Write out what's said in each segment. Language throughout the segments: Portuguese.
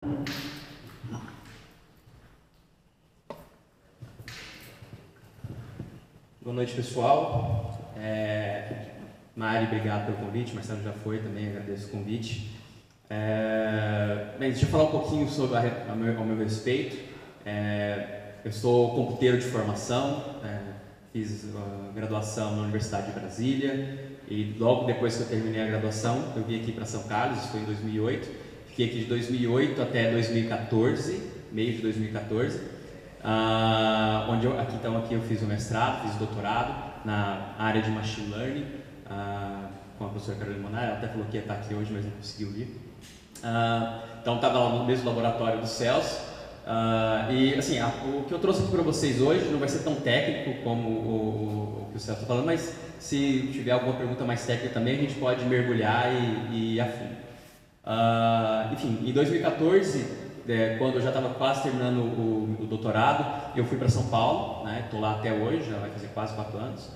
Boa noite, pessoal. Mari, obrigado pelo convite. Marcelo já foi também, agradeço o convite. Bem, deixa eu falar um pouquinho sobre ao meu respeito. Eu sou computeiro de formação, fiz graduação na Universidade de Brasília e logo depois que eu terminei a graduação eu vim aqui para São Carlos, isso foi em 2008. Fiquei aqui de 2008 até 2014, meio de 2014, aqui eu fiz o mestrado, fiz o doutorado na área de Machine Learning com a professora Carolina Monari. Ela até falou que ia estar aqui hoje, mas não conseguiu vir. Então estava lá no mesmo laboratório do Celso. E assim, o que eu trouxe aqui para vocês hoje não vai ser tão técnico como o que o Celso está falando, mas se tiver alguma pergunta mais técnica também a gente pode mergulhar e ir a fundo. Enfim, em 2014, quando eu já estava quase terminando o doutorado, eu fui para São Paulo, estou lá até hoje, já vai fazer quase 4 anos,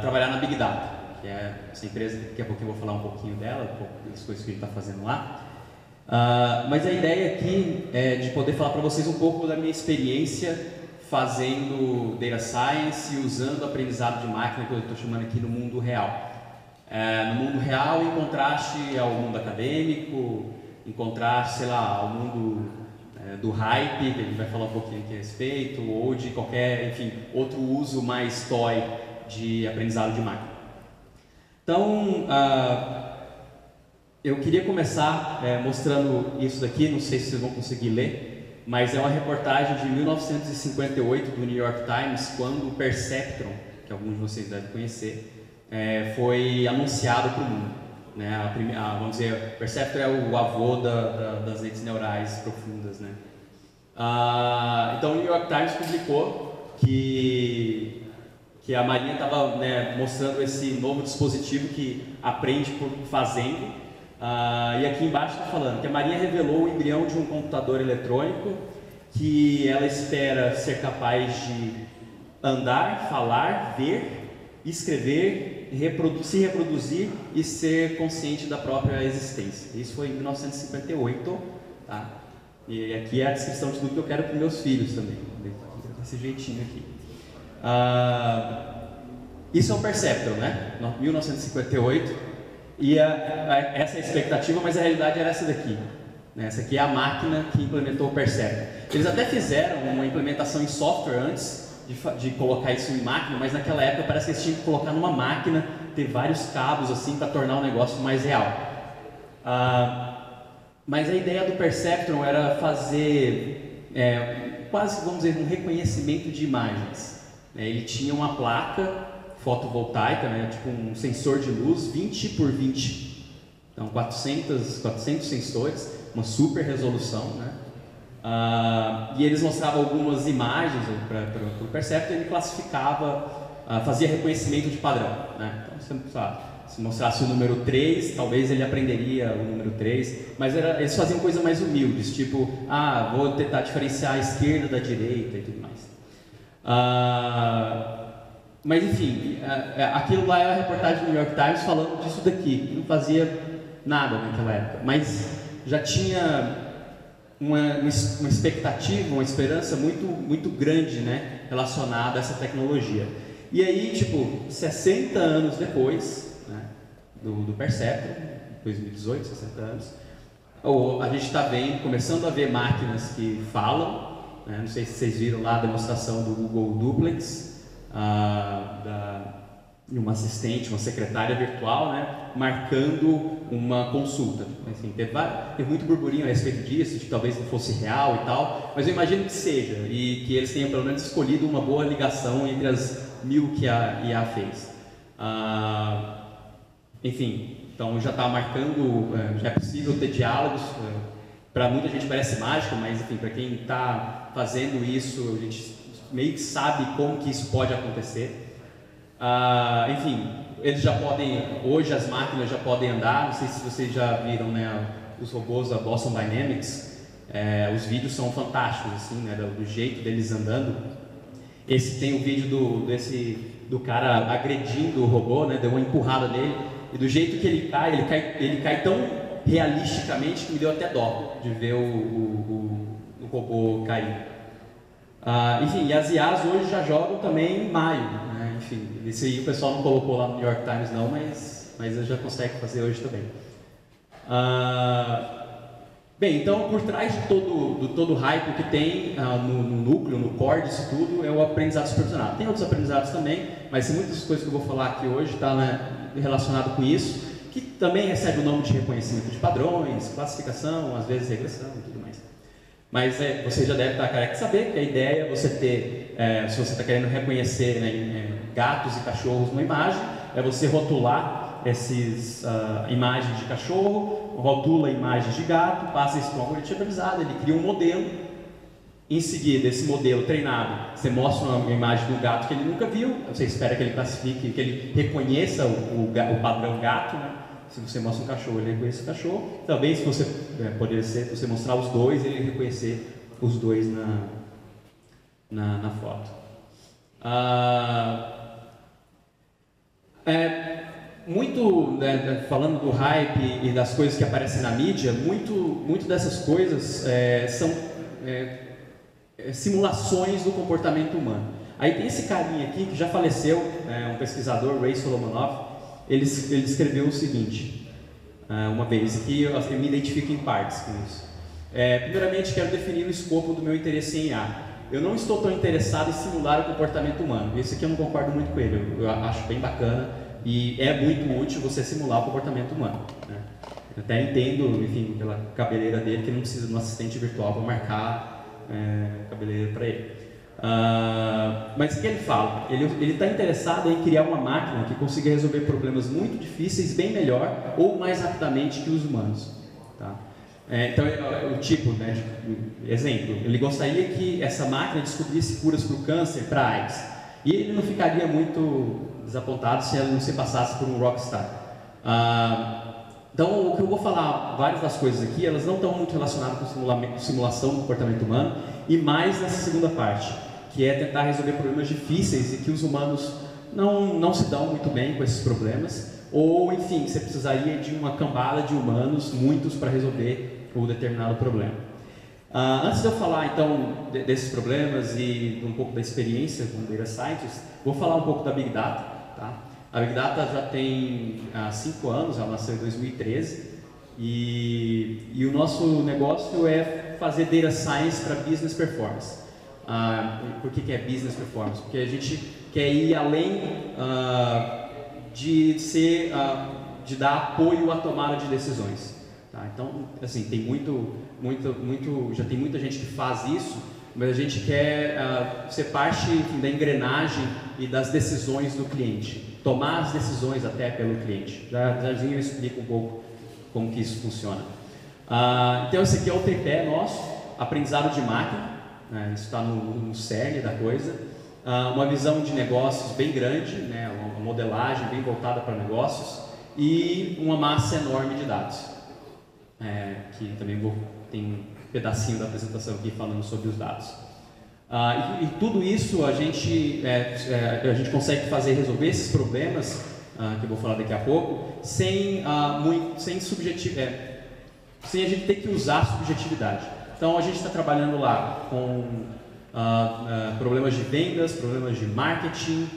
trabalhar na Big Data, que é essa empresa, daqui a pouquinho eu vou falar um pouquinho dela, um pouco das coisas que a gente está fazendo lá. Mas a ideia aqui é de poder falar para vocês um pouco da minha experiência fazendo Data Science e usando o aprendizado de máquina, que eu estou chamando aqui no mundo real. No mundo real, em contraste ao mundo acadêmico, em contraste, sei lá, ao mundo do hype, que a gente vai falar um pouquinho aqui a respeito, ou de qualquer, enfim, outro uso mais toy de aprendizado de máquina. Então, eu queria começar mostrando isso daqui, não sei se vocês vão conseguir ler, mas é uma reportagem de 1958 do New York Times, quando o Perceptron, que alguns de vocês devem conhecer, foi anunciado para o mundo. Vamos dizer, o Perceptron é o avô das redes neurais profundas. Então o New York Times publicou que a Marinha estava mostrando esse novo dispositivo que aprende fazendo. E aqui embaixo está falando que a Marinha revelou o embrião de um computador eletrônico que ela espera ser capaz de andar, falar, ver, escrever, se reproduzir e ser consciente da própria existência. Isso foi em 1958, tá? E aqui é a descrição de tudo que eu quero para os meus filhos também, desse jeitinho aqui. Isso é um Perceptron, 1958, e essa é a expectativa, mas a realidade era essa daqui. Essa aqui é a máquina que implementou o Perceptron. Eles até fizeram uma implementação em software antes de colocar isso em máquina, mas naquela época parece que eles tinham que colocar numa máquina, ter vários cabos assim para tornar o negócio mais real. Mas a ideia do Perceptron era fazer quase, vamos dizer, um reconhecimento de imagens. Ele tinha uma placa fotovoltaica, tipo um sensor de luz 20 por 20, então 400 sensores, uma super resolução, e eles mostravam algumas imagens para o Perceptron e ele classificava, fazia reconhecimento de padrão. Então, se mostrasse o número 3, talvez ele aprenderia o número 3, mas eles faziam coisas mais humildes, tipo, vou tentar diferenciar a esquerda da direita e tudo mais. Mas enfim, aquilo lá é a reportagem do New York Times falando disso daqui, que não fazia nada naquela época, mas já tinha uma expectativa, uma esperança muito grande, relacionada a essa tecnologia. E aí, 60 anos depois, do Perceptron, 2018, 60 anos, a gente está começando a ver máquinas que falam, não sei se vocês viram lá a demonstração do Google Duplex, de uma assistente, uma secretária virtual, marcando uma consulta. Assim, teve muito burburinho a respeito disso, de que talvez não fosse real e tal, mas eu imagino que seja, e que eles tenham pelo menos escolhido uma boa ligação entre as 1000 que a IA fez. Enfim, então já está marcando, já é possível ter diálogos, para muita gente parece mágica, mas enfim, para quem está fazendo isso, a gente meio que sabe como que isso pode acontecer. Enfim, eles já podem, hoje as máquinas já podem andar, não sei se vocês já viram, os robôs da Boston Dynamics, os vídeos são fantásticos, assim, do jeito deles andando. Esse tem o vídeo do cara agredindo o robô, deu uma empurrada nele, e do jeito que ele cai tão realisticamente que me deu até dó de ver o robô cair. Enfim, e as IAs hoje já jogam também em maio, né? Enfim, esse aí o pessoal não colocou lá no New York Times não, mas já consegue fazer hoje também. Bem, então por trás de todo o hype que tem no núcleo, no core disso tudo, é o aprendizado supervisionado. Tem outros aprendizados também, mas muitas coisas que eu vou falar aqui hoje está, né, relacionado com isso, que também recebe o nome de reconhecimento de padrões, classificação, às vezes regressão e tudo mais. Mas você já deve estar careca de saber que a ideia é você ter, se você está querendo reconhecer, né, gatos e cachorros numa imagem, é você rotular essas imagens de cachorro, rotula imagens de gato, passa isso para um algoritmo generalizado, ele cria um modelo. Em seguida, esse modelo treinado, você mostra uma imagem do gato que ele nunca viu, você espera que ele classifique, que ele reconheça o padrão gato, né? Se você mostra um cachorro, ele reconhece o cachorro. Talvez, se você poderia ser, se você mostrar os dois, ele reconhecer os dois na foto. Muito, né, falando do hype e das coisas que aparecem na mídia, muito dessas coisas são simulações do comportamento humano. Aí tem esse carinha aqui que já faleceu, um pesquisador, Ray Solomonoff. Ele escreveu o seguinte, uma vez, que eu me identifico em partes com isso. Primeiramente, quero definir o escopo do meu interesse em IA. Eu não estou tão interessado em simular o comportamento humano. Esse aqui eu não concordo muito com ele, eu acho bem bacana e é muito útil você simular o comportamento humano, né? Eu até entendo, enfim, pela cabeleira dele, que não precisa de um assistente virtual para marcar cabeleira para ele. Mas o que ele fala? Ele está interessado em criar uma máquina que consiga resolver problemas muito difíceis bem melhor ou mais rapidamente que os humanos. Tá? Então, o tipo, né, exemplo, ele gostaria que essa máquina descobrisse curas para o câncer, para a AIDS. E ele não ficaria muito desapontado se ela não se passasse por um rockstar. Então, o que eu vou falar, várias das coisas aqui, elas não estão muito relacionadas com simulação do comportamento humano, e mais nessa segunda parte, que é tentar resolver problemas difíceis e que os humanos não se dão muito bem com esses problemas, ou, enfim, você precisaria de uma cambada de humanos, muitos, para resolver um determinado problema. Antes de eu falar, então, desses problemas e um pouco da experiência como Data Scientist, vou falar um pouco da Big Data. Tá? A Big Data já tem 5 anos, ela nasceu em 2013, e o nosso negócio é fazer Data Science para Business Performance. Por que é Business Performance? Porque a gente quer ir além de dar apoio à tomada de decisões. Tá? Então, assim, tem já tem muita gente que faz isso, mas a gente quer ser parte, enfim, da engrenagem e das decisões do cliente, tomar as decisões até pelo cliente. Já eu explico um pouco como que isso funciona. Então, esse aqui é o tripé nosso, aprendizado de máquina, né? Isso está no cerne da coisa. Uma visão de negócios bem grande, né? Uma modelagem bem voltada para negócios e uma massa enorme de dados, que também tem um pedacinho da apresentação aqui falando sobre os dados. E tudo isso a gente consegue resolver esses problemas, que eu vou falar daqui a pouco, sem a gente ter que usar subjetividade. Então a gente está trabalhando lá com problemas de vendas, problemas de marketing,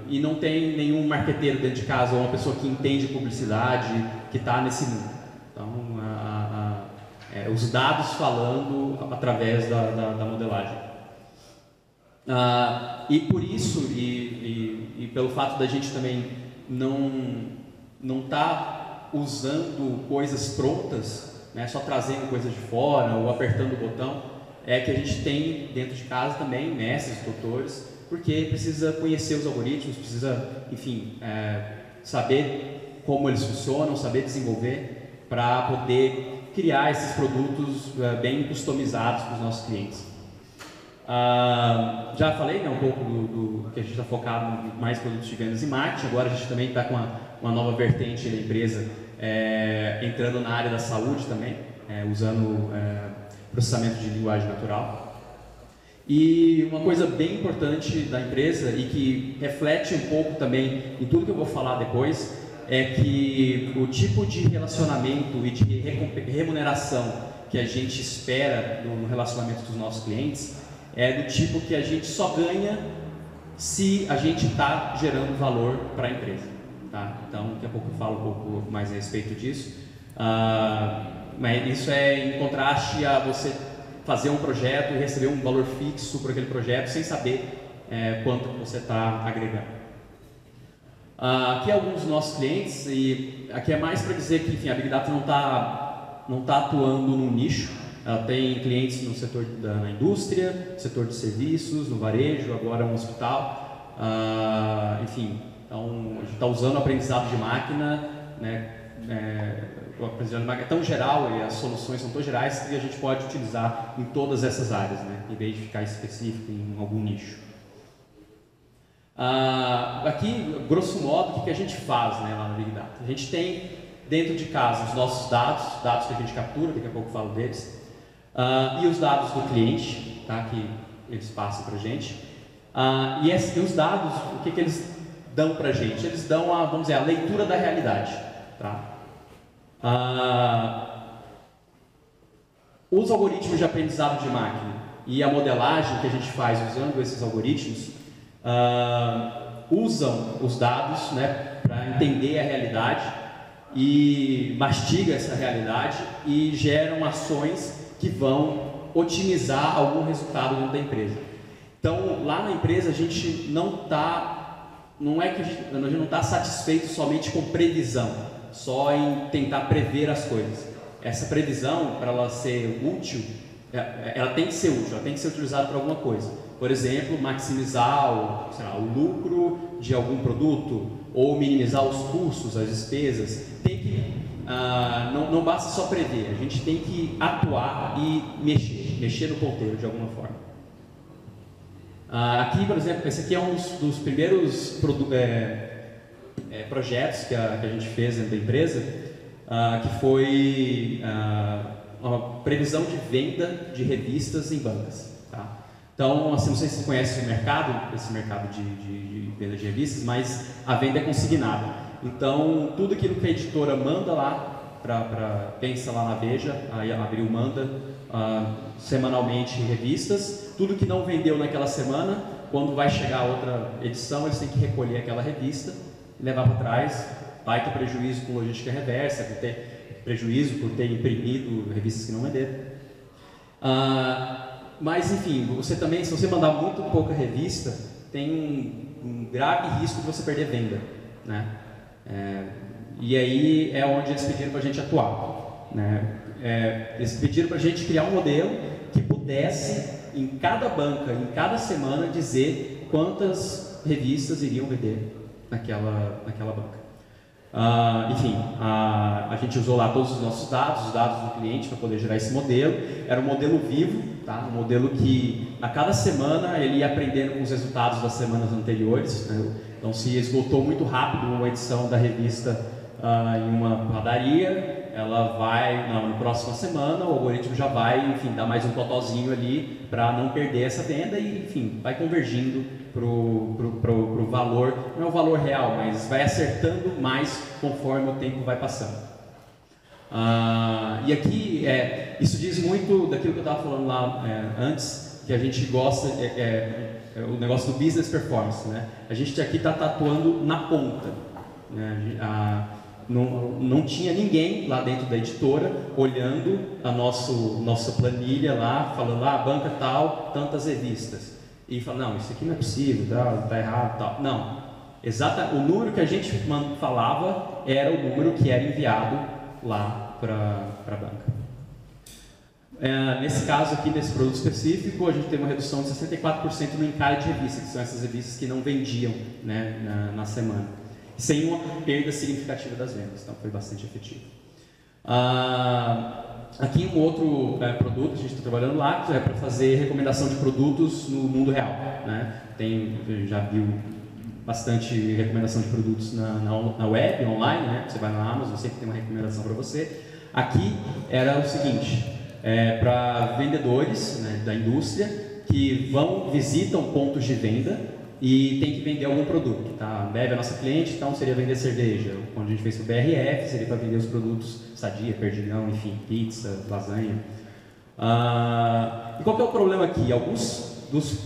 e não tem nenhum marqueteiro dentro de casa ou uma pessoa que entende publicidade que está nesse mundo. Então, os dados falando através da modelagem. E por isso, e pelo fato da gente também não estar usando coisas prontas, né, só trazendo coisas de fora ou apertando o botão, é que a gente tem dentro de casa também mestres, doutores, porque precisa conhecer os algoritmos, precisa, enfim, saber como eles funcionam, saber desenvolver para poder criar esses produtos bem customizados para os nossos clientes. Já falei, né, um pouco do que a gente está focado em mais produtos de vendas e marketing. Agora a gente também está com uma nova vertente da empresa, entrando na área da saúde também, usando processamento de linguagem natural. E uma coisa bem importante da empresa e que reflete um pouco também em tudo que eu vou falar depois, é que o tipo de relacionamento e de remuneração que a gente espera no relacionamento dos nossos clientes é do tipo que a gente só ganha se a gente está gerando valor para a empresa. Tá? Então, daqui a pouco eu falo um pouco mais a respeito disso. Mas isso é em contraste a você fazer um projeto e receber um valor fixo por aquele projeto sem saber quanto você está agregando. Aqui alguns dos nossos clientes, e aqui é mais para dizer que, enfim, a Big Data não tá atuando num nicho. Ela tem clientes no setor da indústria, setor de serviços, no varejo, agora um hospital. Enfim, então a gente está usando o aprendizado de máquina, né? O aprendizado de máquina é tão geral e as soluções são tão gerais que a gente pode utilizar em todas essas áreas, né? Em vez de ficar específico em algum nicho. Aqui, grosso modo, o que a gente faz, né, lá no Big Data? A gente tem dentro de casa os nossos dados que a gente captura, daqui a pouco eu falo deles, e os dados do cliente, tá, que eles passam para a gente. E os dados, o que eles dão para a gente? Eles dão vamos dizer, a leitura da realidade. Tá? Os algoritmos de aprendizado de máquina e a modelagem que a gente faz usando esses algoritmos usam os dados, né, para entender a realidade e mastiga essa realidade e geram ações que vão otimizar algum resultado dentro da empresa. Então, lá na empresa a gente não está satisfeito somente com previsão, só em tentar prever as coisas. Essa previsão, para ela ser útil, ela tem que ser útil, ela tem que ser utilizada para alguma coisa. Por exemplo, maximizar o lucro de algum produto ou minimizar os custos, as despesas. Não basta só prever, a gente tem que atuar e mexer no ponteiro de alguma forma. Aqui, por exemplo, esse aqui é um dos primeiros projetos que a gente fez dentro da empresa, que foi uma previsão de venda de revistas em bancas. Tá? Então, assim, não sei se você conhece esse mercado de venda de revistas, mas a venda é consignada. Então, tudo aquilo que a editora manda lá, pensa lá na Veja, aí a Abril manda semanalmente revistas, tudo que não vendeu naquela semana, quando vai chegar outra edição, eles têm que recolher aquela revista e levar para trás. Vai ter prejuízo com logística reversa, vai ter prejuízo por ter imprimido revistas que não venderam. Mas, enfim, você também, se você mandar muito pouca revista, tem um grave risco de você perder venda, né? E aí é onde eles pediram para a gente atuar, né? Eles pediram para a gente criar um modelo que pudesse, em cada banca, em cada semana, dizer quantas revistas iriam vender naquela banca. Enfim, a gente usou lá todos os nossos dados, os dados do cliente, para poder gerar esse modelo. Era um modelo vivo, tá? Um modelo que a cada semana ele ia aprendendo com os resultados das semanas anteriores, né? Então, se esgotou muito rápido uma edição da revista em uma padaria, ela vai, na próxima semana, o algoritmo já vai, enfim, dar mais um totozinho ali para não perder essa venda e, enfim, vai convergindo pro valor, não é o valor real, mas vai acertando mais conforme o tempo vai passando. E aqui, isso diz muito daquilo que eu estava falando lá antes, que a gente gosta, o negócio do business performance, né? A gente aqui está atuando na ponta, né? Não tinha ninguém lá dentro da editora olhando a nossa planilha lá, falando, banca tal, tantas revistas. E falando, não, isso aqui não é possível, tá errado, tal. Não, o número que a gente falava era o número que era enviado lá para a banca. Nesse caso aqui, nesse produto específico, a gente teve uma redução de 64% no encare de revista, que são essas revistas que não vendiam, né, na semana, sem uma perda significativa das vendas, então foi bastante efetivo. Aqui um outro produto que a gente está trabalhando lá, que é para fazer recomendação de produtos no mundo real, né? Já viu bastante recomendação de produtos na web, online, né? Você vai na Amazon, sempre tem uma recomendação para você. Aqui era o seguinte, para vendedores, né, da indústria que visitam pontos de venda e tem que vender algum produto. Tá? A Ambev é a nossa cliente, então seria vender cerveja. Quando a gente fez o BRF, seria para vender os produtos Sadia, Perdigão, enfim, pizza, lasanha. E qual que é o problema aqui? Alguns dos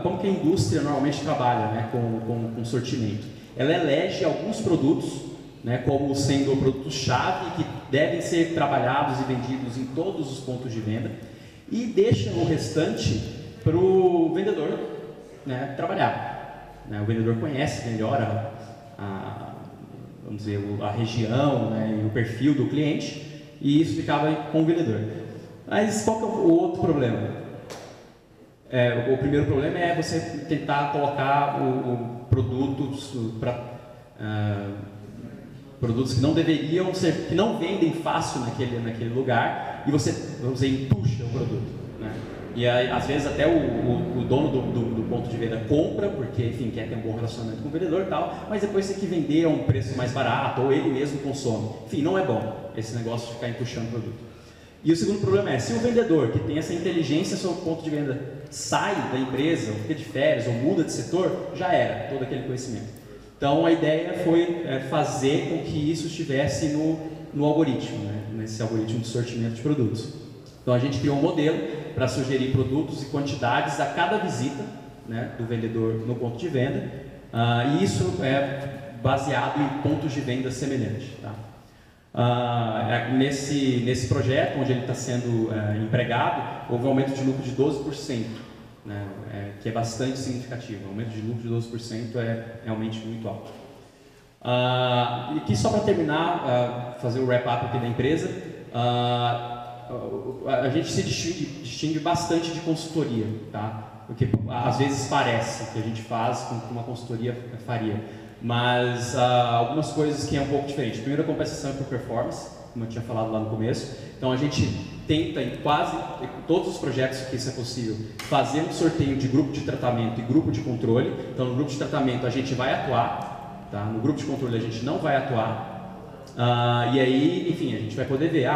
como que a indústria normalmente trabalha, né, com sortimento? Ela elege alguns produtos, né, como sendo produtos-chave que devem ser trabalhados e vendidos em todos os pontos de venda e deixa o restante para o vendedor, né, trabalhar. Né? O vendedor conhece melhor vamos dizer, a região, né, e o perfil do cliente, e isso ficava com o vendedor. Mas qual que é o outro problema? O primeiro problema é você tentar colocar produtos produtos que não deveriam ser, que não vendem fácil naquele lugar, e você, vamos dizer, entuxa o produto. Né? E aí, às vezes até o dono do ponto de venda compra, porque, enfim, quer ter um bom relacionamento com o vendedor e tal, mas depois tem que vender a um preço mais barato, ou ele mesmo consome. Enfim, não é bom esse negócio de ficar entuchando o produto. E o segundo problema é, se o vendedor, que tem essa inteligência sobre o ponto de venda, sai da empresa, ou fica de férias, ou muda de setor, já era todo aquele conhecimento. Então a ideia foi fazer com que isso estivesse no algoritmo, né? Nesse algoritmo de sortimento de produtos. Então a gente criou um modelo para sugerir produtos e quantidades a cada visita, né, do vendedor no ponto de venda, e isso é baseado em pontos de venda semelhantes. Tá? Nesse projeto, onde ele está sendo empregado, houve um aumento de lucro de 12%, né, que é bastante significativo. O aumento de lucro de 12% é realmente muito alto. E aqui, só para terminar, fazer o wrap-up aqui da empresa, a gente se distingue bastante de consultoria, tá? Porque às vezes parece que a gente faz com que uma consultoria faria, mas algumas coisas que é um pouco diferente. Primeiro, a compensação é por performance, como eu tinha falado lá no começo. Então a gente tenta, em quase todos os projetos que isso é possível, fazer um sorteio de grupo de tratamento e grupo de controle. Então no grupo de tratamento a gente vai atuar, tá? No grupo de controle a gente não vai atuar. E aí, enfim, a gente vai poder ver,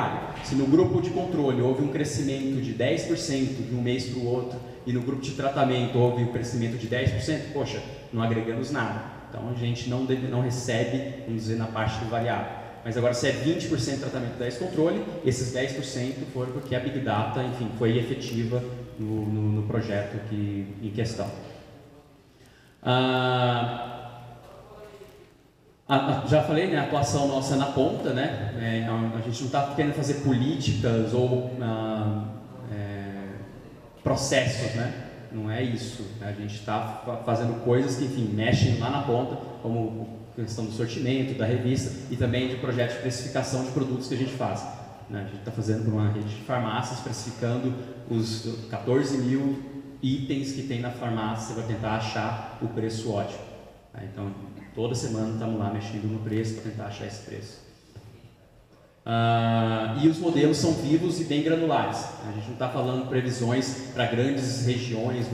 se no grupo de controle houve um crescimento de 10% de um mês para o outro, e no grupo de tratamento houve um crescimento de 10%, poxa, não agregamos nada. Então a gente não recebe, vamos dizer, na parte do variável. Mas agora, se é 20% tratamento e 10% controle, esses 10% foram porque a Big Data, enfim, foi efetiva no projeto em questão. Já falei, né, a atuação nossa é na ponta, né? A gente não está querendo fazer políticas ou processos, né? Não é isso. A gente está fazendo coisas que, enfim, mexem lá na ponta, como a questão do sortimento, da revista e também de projetos de precificação de produtos que a gente faz. Né? A gente está fazendo para uma rede de farmácias, precificando os 14 mil itens que tem na farmácia para tentar achar o preço ótimo. Tá? Então, toda semana estamos lá mexendo no preço para tentar achar esse preço. E os modelos são vivos e bem granulares. A gente não está falando previsões para grandes regiões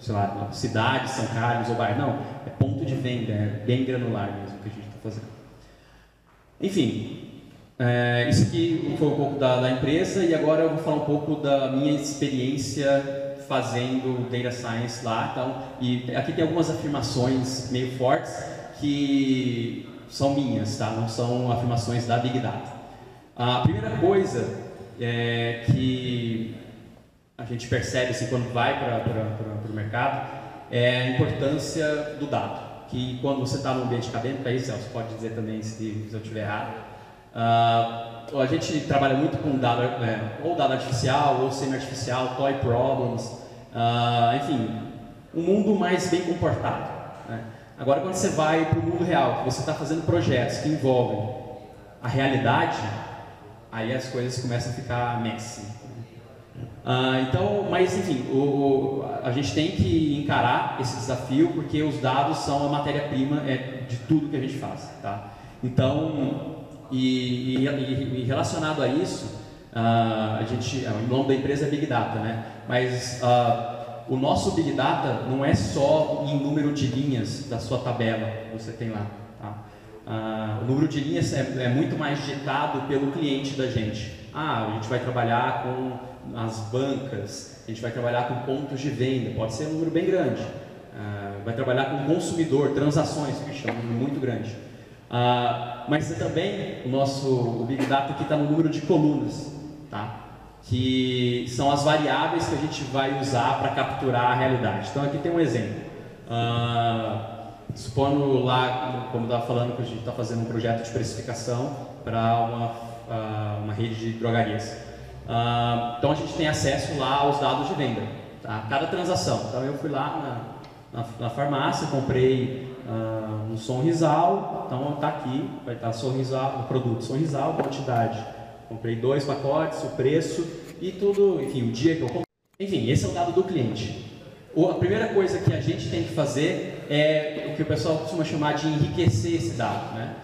sei lá, cidades, São Carlos ou bairro. Não, é ponto de venda, é bem granular mesmo que a gente está fazendo. Enfim, isso aqui foi um pouco da empresa, e agora eu vou falar um pouco da minha experiência fazendo Data Science lá. Então, e aqui tem algumas afirmações meio fortes que são minhas, tá? Não são afirmações da Big Data. A primeira coisa é que a gente percebe assim, quando vai para o mercado é a importância do dado. Que quando você está no ambiente acadêmico, aí Celso pode dizer também se eu estiver errado, a gente trabalha muito com dado, ou dado artificial, ou semi-artificial, toy problems, enfim, um mundo mais bem comportado. Né? Agora, quando você vai para o mundo real, que você está fazendo projetos que envolvem a realidade, aí as coisas começam a ficar messy. Então, mas enfim, a gente tem que encarar esse desafio porque os dados são a matéria-prima de tudo que a gente faz, tá? Então, e relacionado a isso, o nome da empresa é Big Data, né? Mas o nosso Big Data não é só em número de linhas da sua tabela que você tem lá, tá? O número de linhas é muito mais ditado pelo cliente da gente. A gente vai trabalhar com as bancas, a gente vai trabalhar com pontos de venda, pode ser um número bem grande. Vai trabalhar com consumidor, transações, que é um número muito grande. Mas também o Big Data aqui está no número de colunas, tá? Que são as variáveis que a gente vai usar para capturar a realidade. Então aqui tem um exemplo. Supondo lá, como eu estava falando, que a gente está fazendo um projeto de precificação para uma rede de drogarias. Então a gente tem acesso lá aos dados de venda, tá? Cada transação. Então eu fui lá na farmácia, comprei um Sonrisal, então está aqui, vai estar Sonrisal, o produto Sonrisal, quantidade. Comprei 2 pacotes, o preço e tudo, enfim, o dia que eu comprei. Enfim, esse é o dado do cliente. A primeira coisa que a gente tem que fazer é o que o pessoal costuma chamar de enriquecer esse dado, né?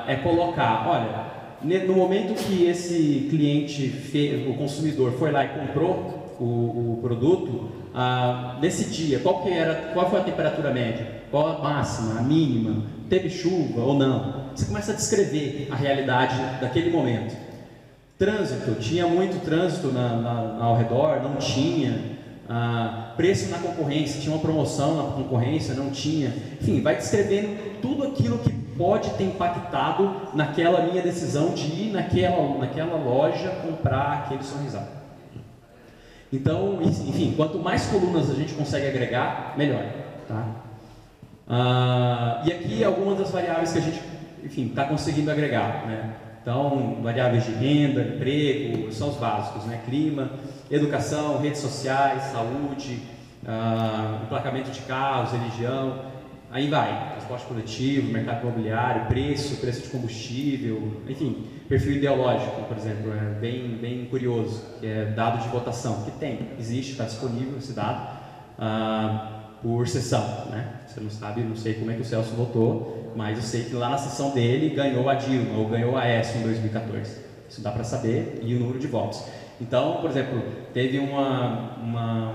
É colocar, olha, no momento que esse cliente, o consumidor, foi lá e comprou o produto, nesse dia, qual foi a temperatura média? Qual a máxima, a mínima? Teve chuva ou não? Você começa a descrever a realidade daquele momento. Trânsito, tinha muito trânsito ao redor, não tinha. Preço na concorrência, tinha uma promoção na concorrência, não tinha. Enfim, vai descrevendo tudo aquilo que pode ter impactado naquela minha decisão de ir naquela loja comprar aquele Sonrisal. Então, enfim, quanto mais colunas a gente consegue agregar, melhor. Tá? E aqui algumas das variáveis que a gente, enfim, está conseguindo agregar, né? Então, variáveis de renda, emprego, são os básicos, né? Clima, educação, redes sociais, saúde, emplacamento de carros, religião, aí vai, transporte coletivo, mercado imobiliário, preço de combustível, enfim, perfil ideológico, por exemplo, é bem curioso, que é dado de votação, que existe, está disponível esse dado, por sessão, né? Você não sabe, não sei como é que o Celso votou, mas eu sei que lá na sessão dele ganhou a Dilma ou ganhou a Aécio em 2014. Isso dá para saber, e o número de votos. Então, por exemplo, teve um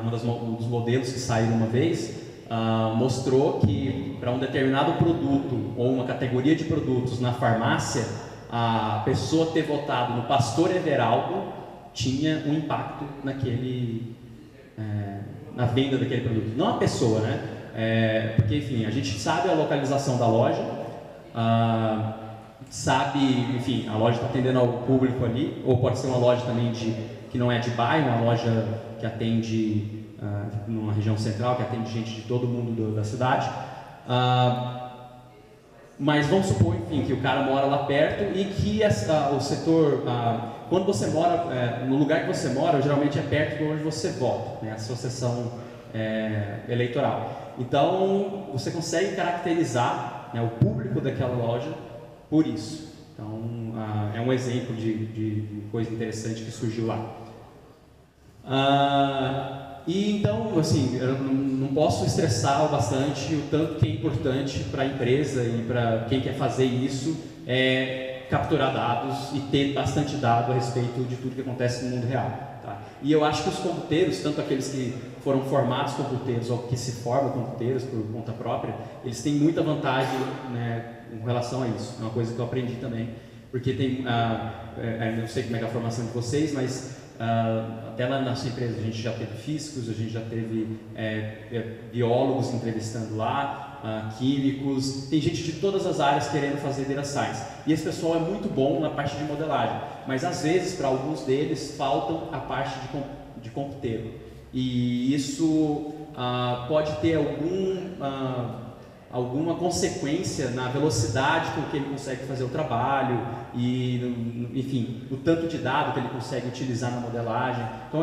dos modelos que saíram uma vez, mostrou que para um determinado produto ou uma categoria de produtos na farmácia, a pessoa ter votado no Pastor Everaldo tinha um impacto na venda daquele produto. Não a pessoa, né? Porque, enfim, a gente sabe a localização da loja, sabe, enfim, a loja está atendendo ao público ali, ou pode ser uma loja também que não é de bairro, uma loja que atende numa região central, que atende gente de todo mundo da cidade. Mas vamos supor, enfim, que o cara mora lá perto e que o setor, quando você mora, no lugar que você mora, geralmente é perto de onde você vota, né, a sua sessão eleitoral. Então, você consegue caracterizar, né, o público daquela loja por isso. Então, é um exemplo de coisa interessante que surgiu lá. E então, assim, eu não posso estressar bastante o tanto que é importante para a empresa e para quem quer fazer isso capturar dados e ter bastante dado a respeito de tudo que acontece no mundo real. Tá? E eu acho que os computeiros, tanto aqueles que foram formados computeiros ou que se formam computeiros por conta própria, eles têm muita vantagem, né, em relação a isso. É uma coisa que eu aprendi também, porque tem, não sei como é que é a formação de vocês, mas até lá na nossa empresa a gente já teve físicos, a gente já teve biólogos entrevistando lá, químicos, tem gente de todas as áreas querendo fazer data science. E esse pessoal é muito bom na parte de modelagem, mas às vezes para alguns deles faltam a parte de computeiro. E isso pode ter alguma consequência na velocidade com que ele consegue fazer o trabalho e, enfim, o tanto de dado que ele consegue utilizar na modelagem. Então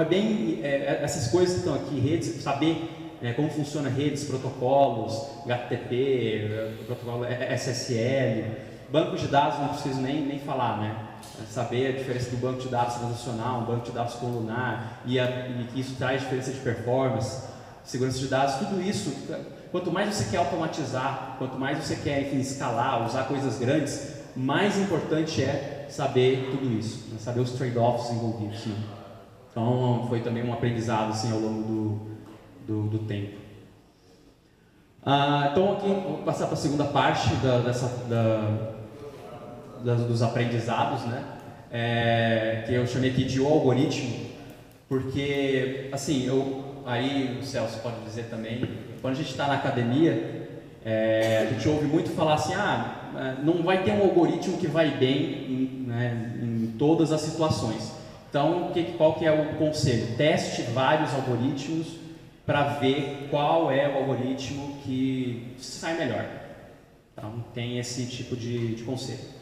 essas coisas que estão aqui, redes, saber como funciona redes, protocolos, HTTP, protocolo SSL, bancos de dados não preciso nem falar, né? Saber a diferença do banco de dados transacional, um banco de dados colunar e que isso traz diferença de performance, segurança de dados, tudo isso. Quanto mais você quer automatizar, quanto mais você quer, enfim, escalar, usar coisas grandes, mais importante é saber tudo isso, né? Saber os trade-offs envolvidos. Né? Então, foi também um aprendizado assim, ao longo do tempo. Então, aqui vou passar para a segunda parte dos aprendizados, né? Que eu chamei aqui de o algoritmo. Porque, assim, aí o Celso pode dizer também, quando a gente está na academia, a gente ouve muito falar assim, não vai ter um algoritmo que vai bem em todas as situações. Então, qual que é o conselho? Teste vários algoritmos para ver qual é o algoritmo que sai melhor. Então, tem esse tipo de conselho.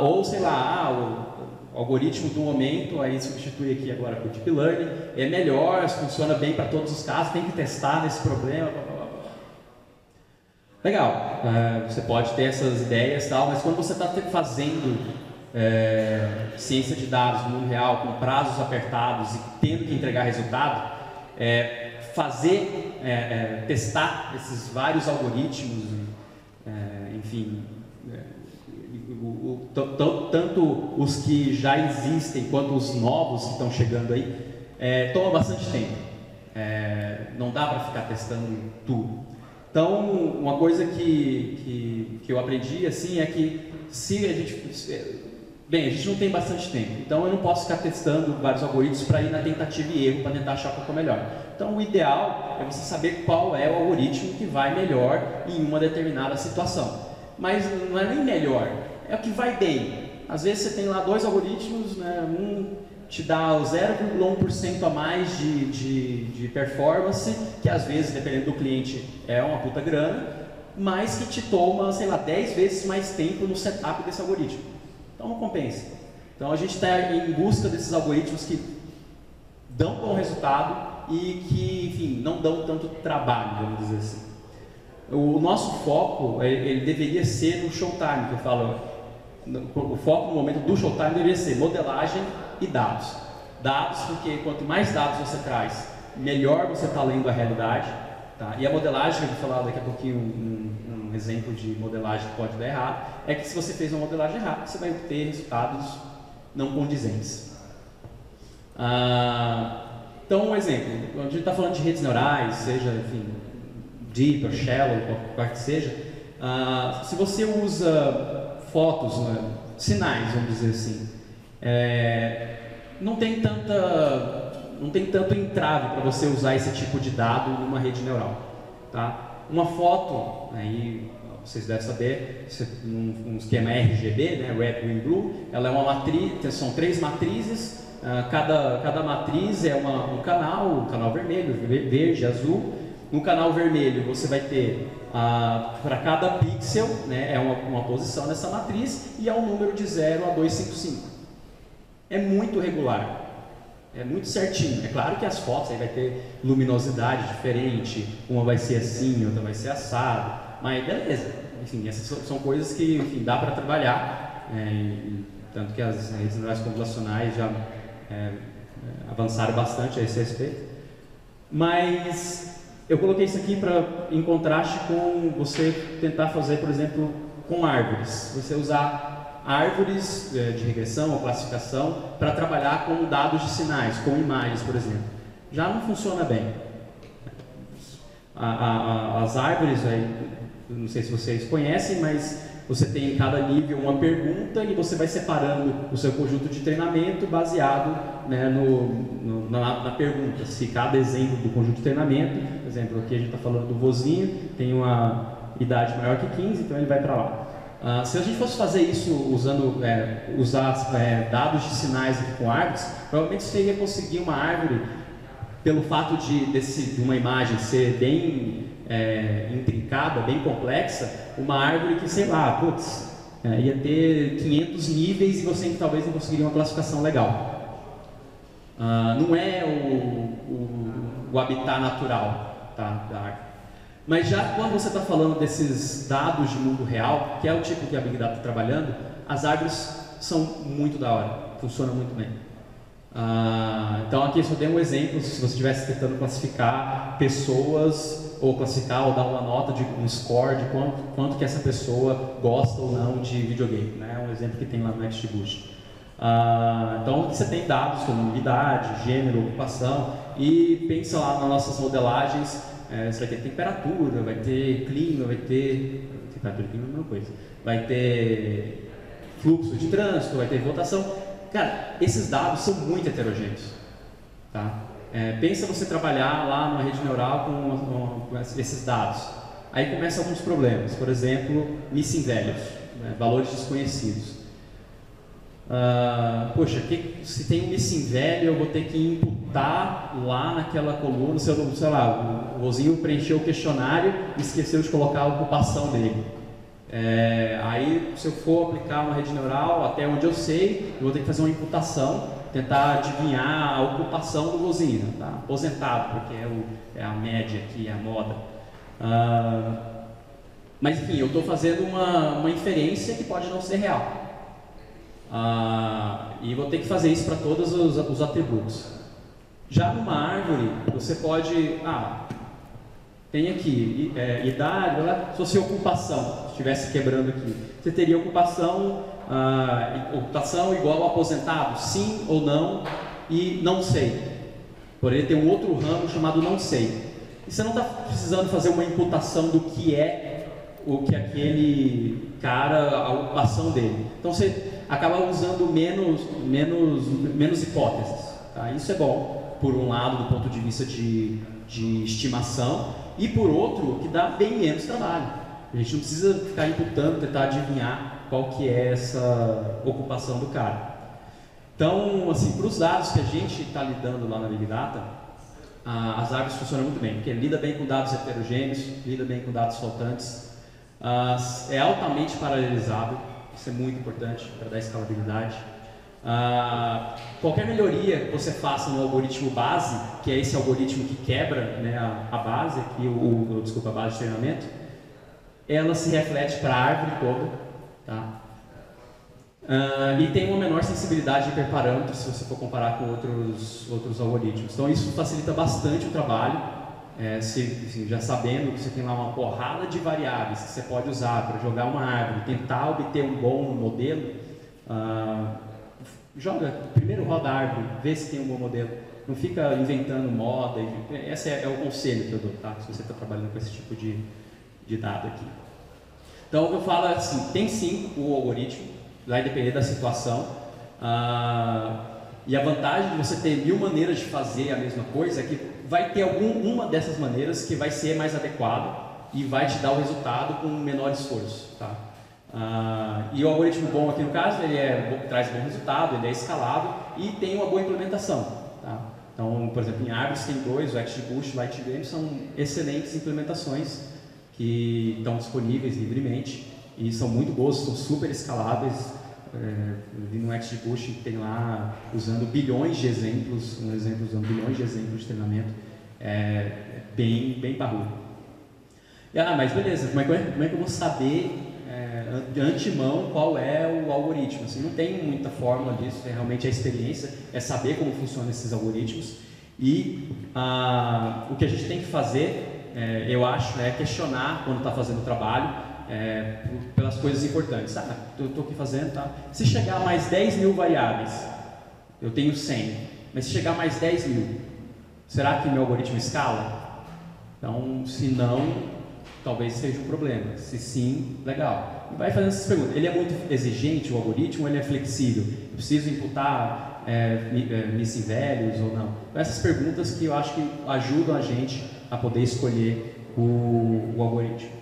Ou, sei lá, o algoritmo do momento, aí substitui aqui agora por Deep Learning, é melhor, funciona bem para todos os casos, tem que testar nesse problema, blá, blá, blá. Legal, você pode ter essas ideias e tal, mas quando você está fazendo ciência de dados no mundo real, com prazos apertados e tendo que entregar resultado, testar esses vários algoritmos, enfim, tanto os que já existem quanto os novos que estão chegando aí, toma bastante tempo. Não dá para ficar testando tudo. Então, uma coisa que eu aprendi assim é que se a gente não tem bastante tempo, então eu não posso ficar testando vários algoritmos para ir na tentativa e erro para tentar achar qual é o melhor. Então, o ideal é você saber qual é o algoritmo que vai melhor em uma determinada situação. Mas não é nem melhor, é o que vai bem. Às vezes você tem lá 2 algoritmos, um te dá 0,1% a mais de performance, que às vezes, dependendo do cliente, é uma puta grana, mas que te toma, sei lá, 10 vezes mais tempo no setup desse algoritmo. Então não compensa. Então a gente está em busca desses algoritmos que dão bom resultado e que, enfim, não dão tanto trabalho, vamos dizer assim. O nosso foco, ele deveria ser no showtime, que eu falo. O foco no momento do showtime deveria ser modelagem e dados. Dados, porque quanto mais dados você traz, melhor você está lendo a realidade. Tá? E a modelagem, eu vou falar daqui a pouquinho um exemplo de modelagem que pode dar errado, é que se você fez uma modelagem errada, você vai obter resultados não condizentes. Então, um exemplo, quando a gente está falando de redes neurais, seja, enfim, deep ou shallow, qualquer que seja, se você usa fotos, sinais, vamos dizer assim, não tem tanto entrave para você usar esse tipo de dado numa rede neural. Tá? Uma foto, aí vocês devem saber, um esquema RGB, né, Red, Green, Blue, ela é uma matriz, são 3 matrizes, cada matriz é um canal vermelho, verde, azul. No canal vermelho você vai ter, para cada pixel, né, é uma posição nessa matriz e é um número de 0 a 255. É muito regular, é muito certinho. É claro que as fotos aí vai ter luminosidade diferente, uma vai ser assim, outra vai ser assado, mas beleza. Enfim, essas são coisas que, enfim, dá para trabalhar, tanto que as redes neurais convolucionais já avançaram bastante a esse respeito. Mas eu coloquei isso aqui em contraste com você tentar fazer, por exemplo, com árvores. Você usar árvores de regressão ou classificação para trabalhar com dados de sinais, com imagens, por exemplo. Já não funciona bem. As árvores, não sei se vocês conhecem, mas você tem em cada nível uma pergunta e você vai separando o seu conjunto de treinamento baseado, né, na pergunta. Se cada exemplo do conjunto de treinamento, por exemplo, aqui a gente está falando do vozinho, tem uma idade maior que 15, então ele vai para lá. Se a gente fosse fazer isso usar dados de sinais aqui com árvores, provavelmente você ia conseguir uma árvore, pelo fato de uma imagem ser bem intrincada, bem complexa, uma árvore que, sei lá, ia ter 500 níveis e você talvez não conseguiria uma classificação legal. Não é o habitat natural, tá, da árvore. Mas já quando você está falando desses dados de mundo real, que é o tipo que a Big Data está trabalhando, as árvores são muito da hora, funcionam muito bem. Então aqui eu só dei um exemplo, se você estivesse tentando classificar pessoas, ou classificar ou dar uma nota de um score de quanto que essa pessoa gosta ou não de videogame, né? É um exemplo que tem lá no XGBoost. Então aqui você tem dados como idade, gênero, ocupação, e pensa lá nas nossas modelagens. Você vai ter temperatura, vai ter clima, temperatura e clima é a mesma coisa, vai ter fluxo de trânsito, vai ter rotação. Cara, esses dados são muito heterogêneos. tá? Pensa você trabalhar lá numa rede neural com esses dados. Aí começam alguns problemas, por exemplo, missing values, né? Valores desconhecidos. Poxa, se tem um missing value, eu vou ter que imputar lá naquela coluna, sei lá, o Rosinho preencheu o questionário e esqueceu de colocar a ocupação dele. Aí, se eu for aplicar uma rede neural, até onde eu sei, eu vou ter que fazer uma imputação, tentar adivinhar a ocupação do Rosinho, tá? Aposentado, porque é a média aqui, é a moda. Mas enfim, eu estou fazendo uma inferência que pode não ser real. E vou ter que fazer isso para todos os atributos. Já numa árvore, você pode... tem aqui, idade, se ocupação, se estivesse quebrando aqui. Você teria ocupação igual ao aposentado, sim ou não, e não sei. Porém, tem um outro ramo chamado não sei. E você não está precisando fazer uma imputação do que é o que aquele cara, a ocupação dele. Então você acaba usando menos hipóteses. Tá? Isso é bom, por um lado, do ponto de vista de estimação, e por outro, que dá bem menos trabalho. A gente não precisa ficar imputando, tentar adivinhar qual que é essa ocupação do cara. Então, assim, para os dados que a gente está lidando lá na Big Data, as árvores funcionam muito bem, porque lida bem com dados heterogêneos, lida bem com dados faltantes, é altamente paralelizável, isso é muito importante para dar escalabilidade. Qualquer melhoria que você faça no algoritmo base, que é esse algoritmo que quebra, né, a base, aqui, a base de treinamento, ela se reflete para a árvore toda, tá? E tem uma menor sensibilidade de hiperparâmetros se você for comparar com outros algoritmos. Então isso facilita bastante o trabalho, já sabendo que você tem lá uma porrada de variáveis que você pode usar para jogar uma árvore, tentar obter um bom modelo. Primeiro roda a árvore, vê se tem um bom modelo. Não fica inventando moda. Esse é o conselho que eu dou, tá? Se você está trabalhando com esse tipo de dado aqui. Então, eu falo assim, tem sim o algoritmo, vai depender da situação. E a vantagem de você ter 1000 maneiras de fazer a mesma coisa é que vai ter uma dessas maneiras que vai ser mais adequada e vai te dar o resultado com menor esforço, tá? E o algoritmo bom aqui no caso, ele traz bom resultado, ele é escalável e tem uma boa implementação, tá? Então, por exemplo, em árvores tem dois, o XGBoost e o LightGBoost, são excelentes implementações que estão disponíveis livremente e são muito boas, são super escaláveis. Eu vi no XGBoost que tem lá usando bilhões de exemplos, usando bilhões de exemplos de treinamento, bem parrudo. Mas beleza, como é que eu vou saber de antemão qual é o algoritmo? Assim, não tem muita fórmula disso, realmente a experiência, é saber como funcionam esses algoritmos e o que a gente tem que fazer, eu acho, é questionar quando está fazendo o trabalho, pelas coisas importantes. Eu estou aqui fazendo, tá? Se chegar mais 10.000 variáveis, eu tenho 100, mas se chegar mais 10.000, será que meu algoritmo escala? Então, se não, talvez seja um problema. Se sim, legal. E vai fazendo essas perguntas. Ele é muito exigente, o algoritmo, ou ele é flexível? Eu preciso imputar missing values ou não? Então, essas perguntas que eu acho que ajudam a gente a poder escolher o algoritmo.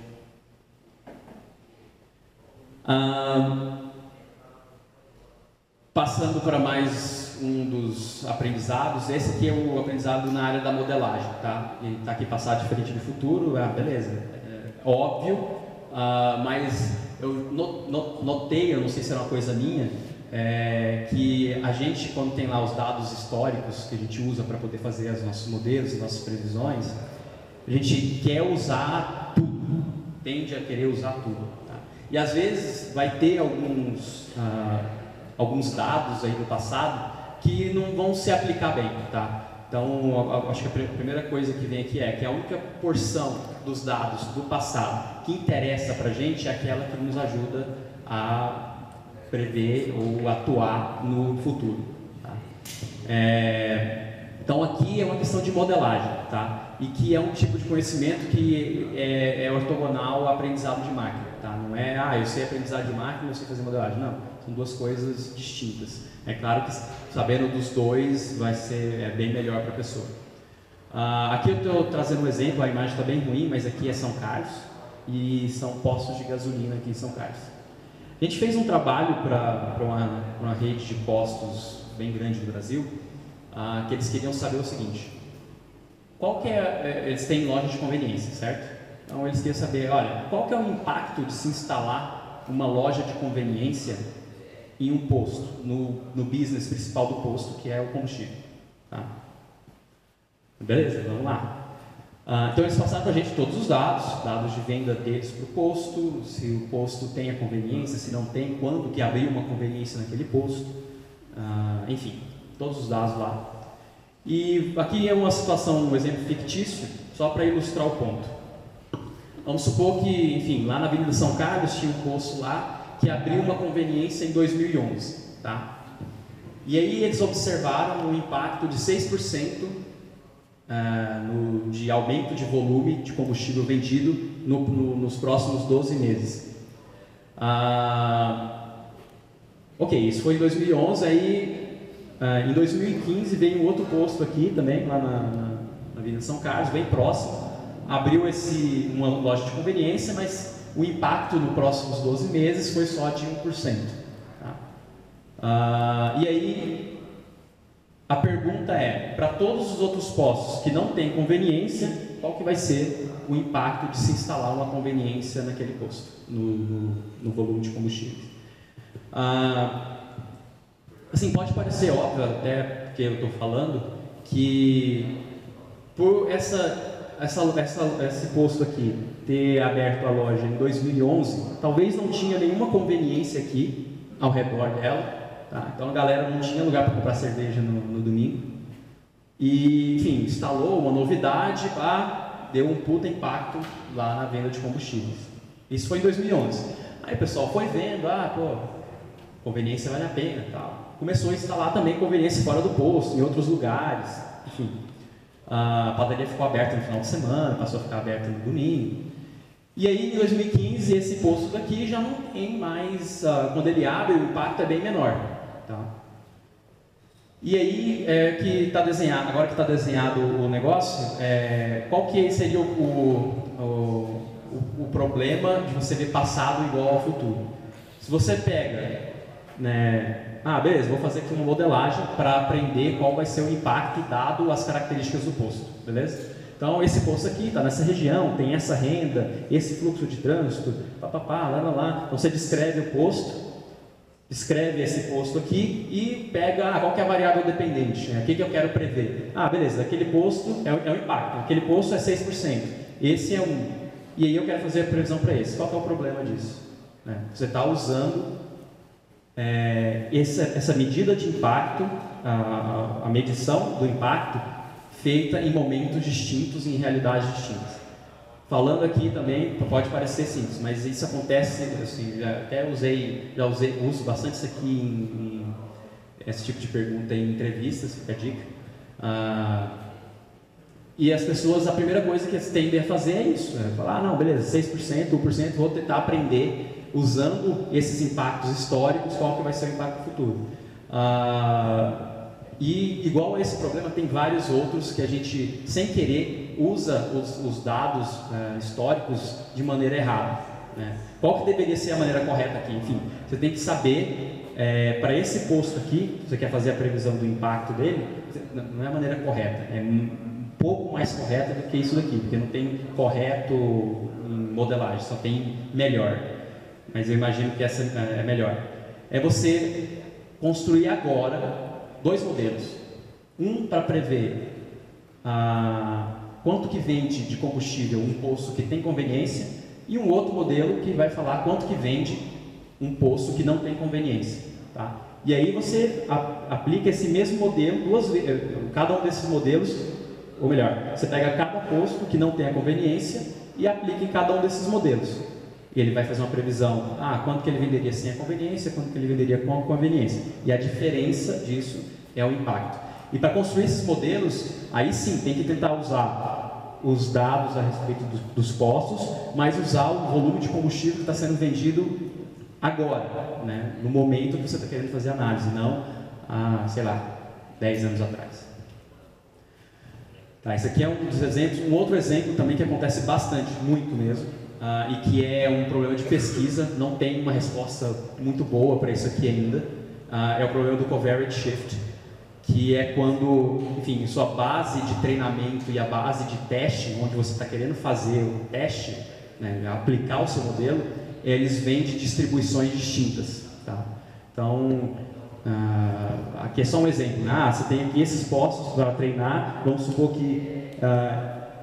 Passando para mais um dos aprendizados, esse aqui é o aprendizado na área da modelagem, tá? E está aqui passado de frente de futuro, beleza, óbvio, mas eu notei, eu não sei se era uma coisa minha, que a gente, quando tem lá os dados históricos que a gente usa para poder fazer os nossos modelos, as nossas previsões, a gente quer usar tudo, tende a querer usar tudo. E às vezes vai ter alguns dados aí do passado que não vão se aplicar bem, tá? Então, acho que a primeira coisa que vem aqui é que a única porção dos dados do passado que interessa para a gente é aquela que nos ajuda a prever ou atuar no futuro, tá? Então, aqui é uma questão de modelagem, tá? E que é um tipo de conhecimento que é ortogonal ao aprendizado de máquina. Tá? Não é, eu sei aprendizado de máquina, eu sei fazer modelagem. Não, São duas coisas distintas. É claro que sabendo dos dois vai ser bem melhor para a pessoa. Aqui eu estou trazendo um exemplo, a imagem está bem ruim, mas aqui é São Carlos e são postos de gasolina aqui em São Carlos. A gente fez um trabalho para uma rede de postos bem grande do Brasil, que eles queriam saber o seguinte: qual que eles têm loja de conveniência, certo? Então eles queriam saber, olha, qual que é o impacto de se instalar uma loja de conveniência em um posto, no business principal do posto, que é o combustível. Tá? Beleza, vamos lá. Então eles passaram para a gente todos os dados de venda deles para o posto, se o posto tem a conveniência, se não tem, quando que abriu uma conveniência naquele posto, enfim, todos os dados lá. E aqui é uma situação, um exemplo fictício, só para ilustrar o ponto. Vamos supor que, enfim, lá na Avenida São Carlos tinha um posto lá que abriu uma conveniência em 2011, tá? E aí eles observaram um impacto de 6% de aumento de volume de combustível vendido nos próximos 12 meses. Ok, isso foi em 2011, aí em 2015 veio um outro posto aqui também, lá na Avenida São Carlos, bem próximo, abriu uma loja de conveniência, mas o impacto nos próximos 12 meses foi só de 1%. Tá? E aí, a pergunta é, para todos os outros postos que não têm conveniência, qual que vai ser o impacto de se instalar uma conveniência naquele posto, no volume de combustível? Assim, pode parecer óbvio, até porque eu estou falando, que por esse posto aqui ter aberto a loja em 2011, talvez não tinha nenhuma conveniência aqui ao redor dela. Tá? Então a galera não tinha lugar para comprar cerveja no domingo. E, enfim, instalou uma novidade, deu um puta impacto lá na venda de combustíveis. Isso foi em 2011. Aí o pessoal foi vendo, conveniência vale a pena, tal. Começou a instalar também conveniência fora do posto, em outros lugares, enfim. A padaria ficou aberta no final de semana, passou a ficar aberta no domingo. E aí, em 2015, esse posto daqui já não tem mais, quando ele abre, o impacto é bem menor. Tá? E aí, agora que está desenhado o negócio, qual que seria o problema de você ver passado igual ao futuro? Se você pega, beleza, vou fazer aqui uma modelagem para aprender qual vai ser o impacto dado as características do posto, beleza? Então, esse posto aqui está nessa região, tem essa renda, esse fluxo de trânsito, lá. Então, você descreve o posto, descreve esse posto aqui e pega qual que é a variável dependente, o que eu quero prever. Beleza, aquele posto é o impacto, aquele posto é 6%, esse é 1%, e aí eu quero fazer a previsão para esse. Qual que é o problema disso? Você está usando essa medida de impacto, a medição do impacto feita em momentos distintos e em realidades distintas. Falando aqui também, pode parecer simples, mas isso acontece, assim, uso bastante isso aqui esse tipo de pergunta em entrevistas, fica a dica. E as pessoas, a primeira coisa que eles tendem a fazer é isso, falar, não, beleza, 6%, 1%, vou tentar aprender usando esses impactos históricos, qual que vai ser o impacto futuro. E igual a esse problema, tem vários outros que a gente, sem querer, usa os dados históricos de maneira errada. Qual que deveria ser a maneira correta aqui? Enfim, você tem que saber, para esse posto aqui, você quer fazer a previsão do impacto dele, não é a maneira correta, é um pouco mais correta do que isso daqui, porque não tem correto em modelagem, só tem melhor. Mas eu imagino que essa é melhor. É você construir agora 2 modelos. Um para prever quanto que vende de combustível um posto que tem conveniência, e um outro modelo que vai falar quanto que vende um posto que não tem conveniência. Tá? E aí você aplica esse mesmo modelo, cada um desses modelos, ou melhor, você pega cada posto que não tem a conveniência e aplica em cada um desses modelos. E ele vai fazer uma previsão, quanto que ele venderia sem a conveniência, quanto que ele venderia com a conveniência. E a diferença disso é o impacto. E para construir esses modelos, aí sim, tem que tentar usar os dados a respeito dos postos, mas usar o volume de combustível que está sendo vendido agora, né? No momento que você está querendo fazer análise, não há, sei lá, 10 anos atrás. Tá, esse aqui é um dos exemplos. Um outro exemplo também que acontece bastante, muito mesmo, e que é um problema de pesquisa, não tem uma resposta muito boa para isso aqui ainda, é o problema do covariate shift, que é quando, enfim, sua base de treinamento e a base de teste, onde você está querendo fazer o teste, né, aplicar o seu modelo, eles vêm de distribuições distintas. Tá? Então, aqui é só um exemplo. Você tem aqui esses postos para treinar, vamos supor que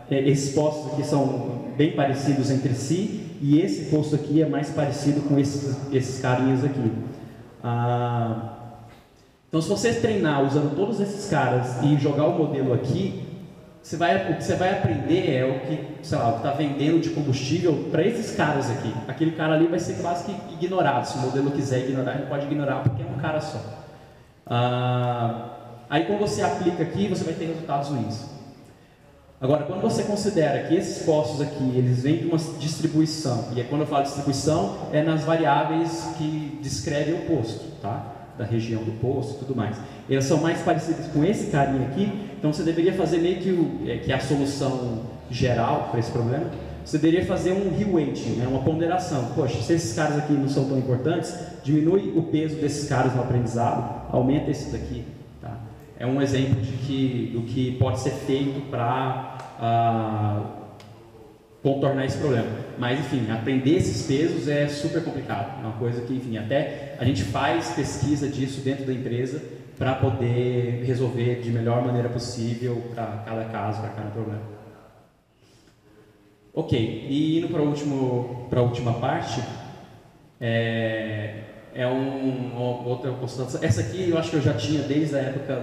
esses postos aqui são bem parecidos entre si, e esse posto aqui é mais parecido com esses carinhas aqui. Então, se você treinar usando todos esses caras e jogar o modelo aqui, o que você vai aprender é o que, sei lá, o que está vendendo de combustível para esses caras aqui. Aquele cara ali vai ser quase que ignorado. Se o modelo quiser ignorar, ele pode ignorar porque é um cara só. Aí, quando você aplica aqui, você vai ter resultados ruins. Agora, quando você considera que esses postos aqui, eles vêm de uma distribuição, e quando eu falo distribuição, é nas variáveis que descrevem o posto, tá? Da região do posto e tudo mais. Elas são mais parecidas com esse carinha aqui, então você deveria fazer meio que a solução geral para esse problema, você deveria fazer um reweighting, né, uma ponderação. Poxa, se esses caras aqui não são tão importantes, diminui o peso desses caras no aprendizado, aumenta esse daqui. Tá? É um exemplo do que pode ser feito para contornar esse problema. Mas, enfim, aprender esses pesos é super complicado. É uma coisa que, enfim, até a gente faz pesquisa disso dentro da empresa para poder resolver de melhor maneira possível para cada caso, para cada problema. Ok, e indo para a última parte, outra constatação. Essa aqui eu acho que eu já tinha desde a época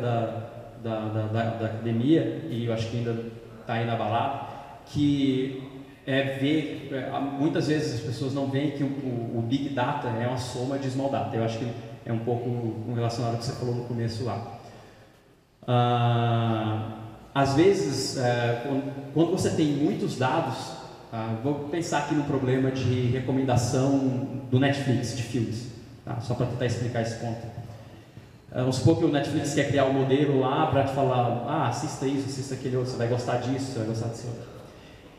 da academia, e eu acho que ainda está inabalado, que muitas vezes as pessoas não veem que o Big Data é uma soma de Small Data. Eu acho que é um pouco relacionado ao que você falou no começo lá. Às vezes, quando você tem muitos dados, vou pensar aqui no problema de recomendação do Netflix de filmes, tá? Só para tentar explicar esse ponto. Vamos supor que o Netflix quer criar um modelo lá para te falar, assista isso, assista aquele outro, você vai gostar disso, você vai gostar desse outro.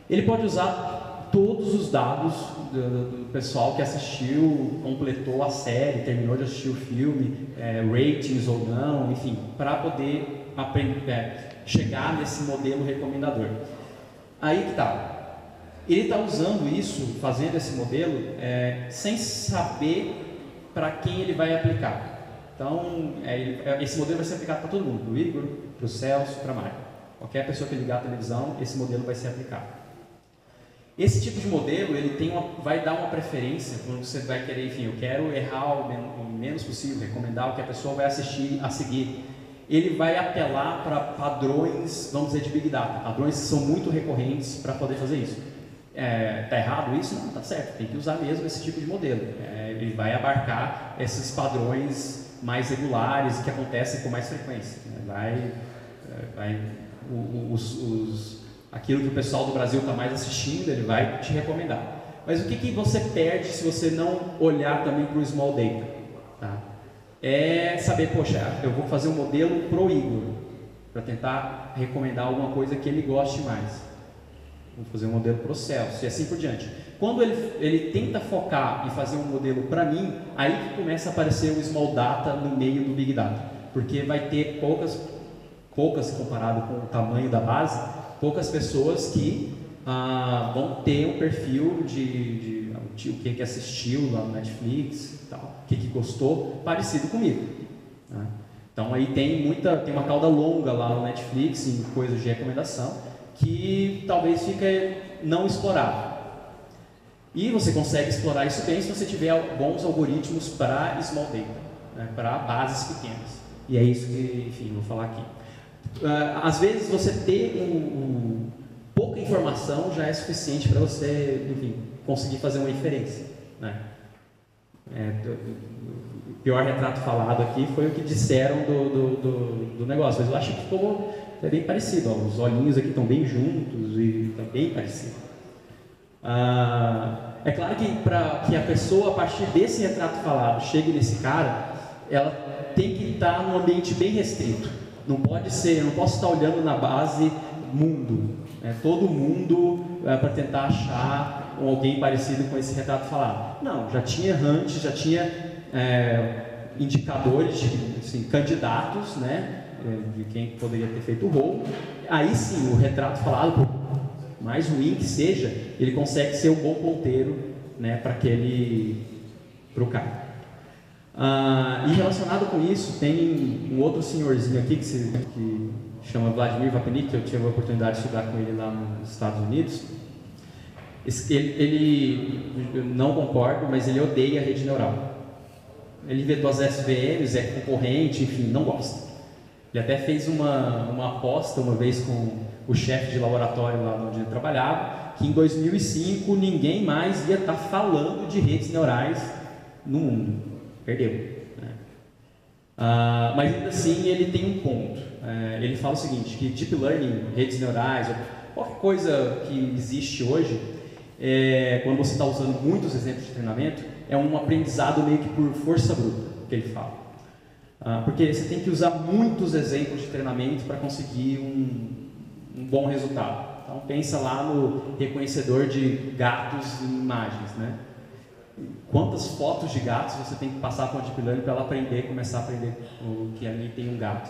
Ele pode usar todos os dados do pessoal que assistiu, completou a série, terminou de assistir o filme, ratings ou não, enfim, para poder chegar nesse modelo recomendador. Aí que está. Ele está usando isso, fazendo esse modelo, sem saber para quem ele vai aplicar. Então, esse modelo vai ser aplicado para todo mundo, para o Igor, para o Celso, para a Maia. Qualquer pessoa que ligar a televisão, esse modelo vai ser aplicado. Esse tipo de modelo, ele vai dar uma preferência quando você vai querer, enfim, eu quero errar o menos possível, recomendar o que a pessoa vai assistir a seguir. Ele vai apelar para padrões, vamos dizer, de Big Data, padrões que são muito recorrentes para poder fazer isso. Está errado isso? Não, está certo, tem que usar mesmo esse tipo de modelo. Ele vai abarcar esses padrões mais regulares que acontecem com mais frequência. Aquilo que o pessoal do Brasil está mais assistindo, ele vai te recomendar. Mas o que você perde se você não olhar também para o Small Data? Tá? É saber, poxa, eu vou fazer um modelo pro Igor, para tentar recomendar alguma coisa que ele goste mais. Vou fazer um modelo pro Celso e assim por diante. Quando ele tenta focar e fazer um modelo para mim, aí que começa a aparecer o Small Data no meio do Big Data. Porque vai ter poucas comparado com o tamanho da base, poucas pessoas que vão ter um perfil de o que assistiu lá no Netflix, tal, o que gostou, parecido comigo. Né? Então aí tem uma cauda longa lá no Netflix em coisas de recomendação que talvez fique não explorado. E você consegue explorar isso bem se você tiver bons algoritmos para small data, né, para bases pequenas. E é isso que, enfim, vou falar aqui. Às vezes você ter pouca informação já é suficiente para você, enfim, conseguir fazer uma inferência. Né? O pior retrato falado aqui foi o que disseram do negócio, mas eu acho que ficou bem parecido. Ó, os olhinhos aqui estão bem juntos e está bem parecido. É claro que para que a pessoa, a partir desse retrato falado, chegue nesse cara, ela tem que estar num ambiente bem restrito. Não pode ser, eu não posso estar olhando na base mundo, todo mundo para tentar achar alguém parecido com esse retrato falado. Não, já tinha hunts, já tinha indicadores, assim, candidatos, né, de quem poderia ter feito o rol. Aí sim, o retrato falado, por mais ruim que seja, ele consegue ser um bom ponteiro, né, para o cara. E relacionado com isso, tem um outro senhorzinho aqui que chama Vladimir Vapnik, que eu tive a oportunidade de estudar com ele lá nos Estados Unidos. Ele não concordo, mas ele odeia a rede neural. Ele inventou as SVMs, é concorrente, enfim, não gosta. Ele até fez uma aposta uma vez com o chefe de laboratório lá onde ele trabalhava, que em 2005 ninguém mais ia estar falando de redes neurais no mundo. Perdeu. Né? Mas ainda assim ele tem um ponto. Ele fala o seguinte, que Deep Learning, redes neurais, qualquer coisa que existe hoje, quando você está usando muitos exemplos de treinamento, é um aprendizado meio que por força bruta, que ele fala. Porque você tem que usar muitos exemplos de treinamento para conseguir um bom resultado. Então pensa lá no reconhecedor de gatos em imagens, né? Quantas fotos de gatos você tem que passar com a Deep Learning para ela começar a aprender que ali tem um gato.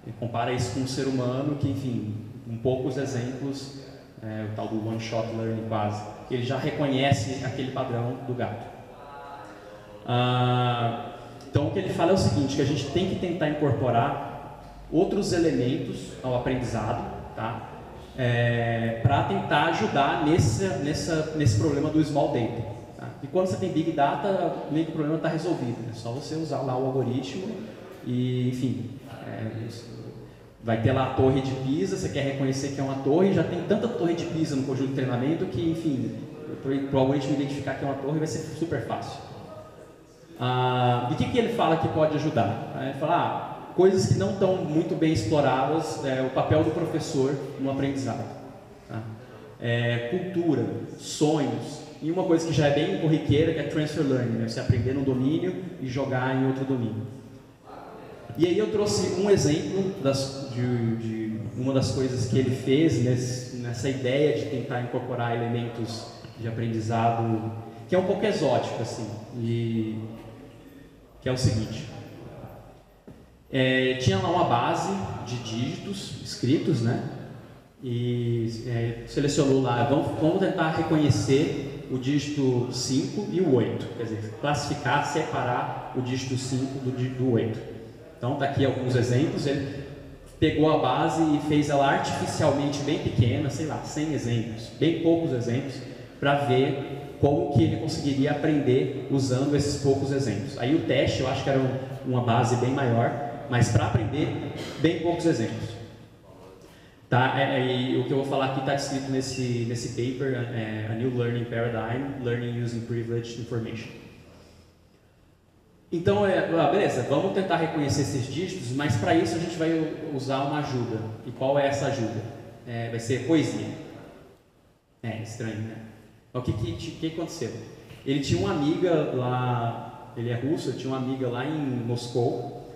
E compara isso com um ser humano que, enfim, com poucos exemplos, o tal do one-shot learning quase, ele já reconhece aquele padrão do gato. Então o que ele fala é o seguinte, que a gente tem que tentar incorporar outros elementos ao aprendizado, tá? Para tentar ajudar nesse problema do small data. Tá? E quando você tem big data, meio que o problema está resolvido, é só você usar lá o algoritmo e, enfim, vai ter lá a torre de Pisa, você quer reconhecer que é uma torre, já tem tanta torre de Pisa no conjunto de treinamento que, enfim, para o algoritmo identificar que é uma torre vai ser super fácil. E o que ele fala que pode ajudar? Ele fala, coisas que não estão muito bem exploradas, o papel do professor no aprendizado. Tá? Cultura, sonhos, e uma coisa que já é bem corriqueira, que é transfer learning, né? Você aprender num domínio e jogar em outro domínio. E aí eu trouxe um exemplo de uma das coisas que ele fez nessa ideia de tentar incorporar elementos de aprendizado, que é um pouco exótico, assim, que é o seguinte. Tinha lá uma base de dígitos escritos, né? E selecionou lá, vamos tentar reconhecer o dígito 5 e o 8, quer dizer, classificar, separar o dígito 5 do 8. Então, está aqui alguns exemplos. Ele pegou a base e fez ela artificialmente bem pequena, sei lá, 100 exemplos, bem poucos exemplos, para ver como que ele conseguiria aprender usando esses poucos exemplos. Aí o teste, eu acho que era uma base bem maior, mas para aprender, bem poucos exemplos. Tá? E o que eu vou falar aqui está escrito nesse paper, A New Learning Paradigm, Learning Using Privileged Information. Então, beleza, vamos tentar reconhecer esses dígitos, mas para isso a gente vai usar uma ajuda. E qual é essa ajuda? Vai ser poesia. Estranho, né? O que aconteceu? Ele tinha uma amiga lá, ele é russo, ele tinha uma amiga lá em Moscou,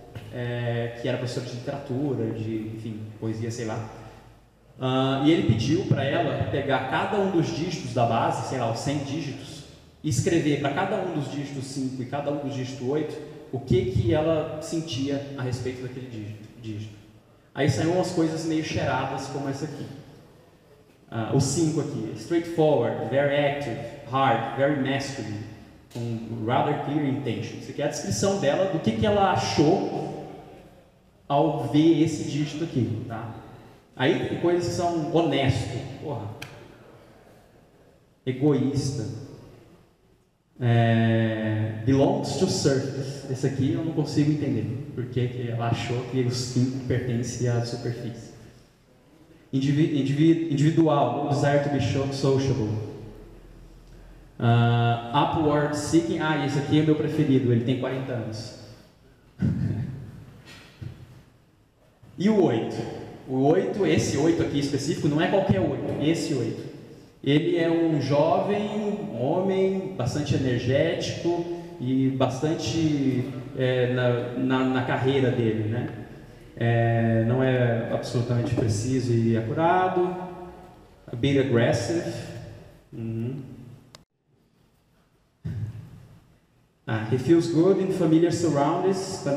que era professora de literatura, enfim, poesia, sei lá. E ele pediu para ela pegar cada um dos dígitos da base, sei lá, os 100 dígitos, e escrever para cada um dos dígitos 5 e cada um dos dígitos 8 o que ela sentia a respeito daquele dígito. Aí saíram umas coisas meio cheiradas como essa aqui. O 5 aqui, straightforward, very active, hard, very masculine, com rather clear intention. Isso aqui é a descrição dela do que ela achou ao ver esse dígito aqui. Tá? Aí tem coisas que são honesto, egoísta, belongs to surface. Esse aqui eu não consigo entender, porque ela achou que os 5 pertencem à superfície. Individual, no desire to be sociable. Upward seeking, esse aqui é o meu preferido, ele tem 40 anos. E o 8? O 8, esse 8 aqui específico, não é qualquer 8, esse 8. Ele é um jovem homem, bastante energético e bastante na carreira dele, né? Não é absolutamente preciso e acurado, a bit aggressive. He feels good in familiar surroundings,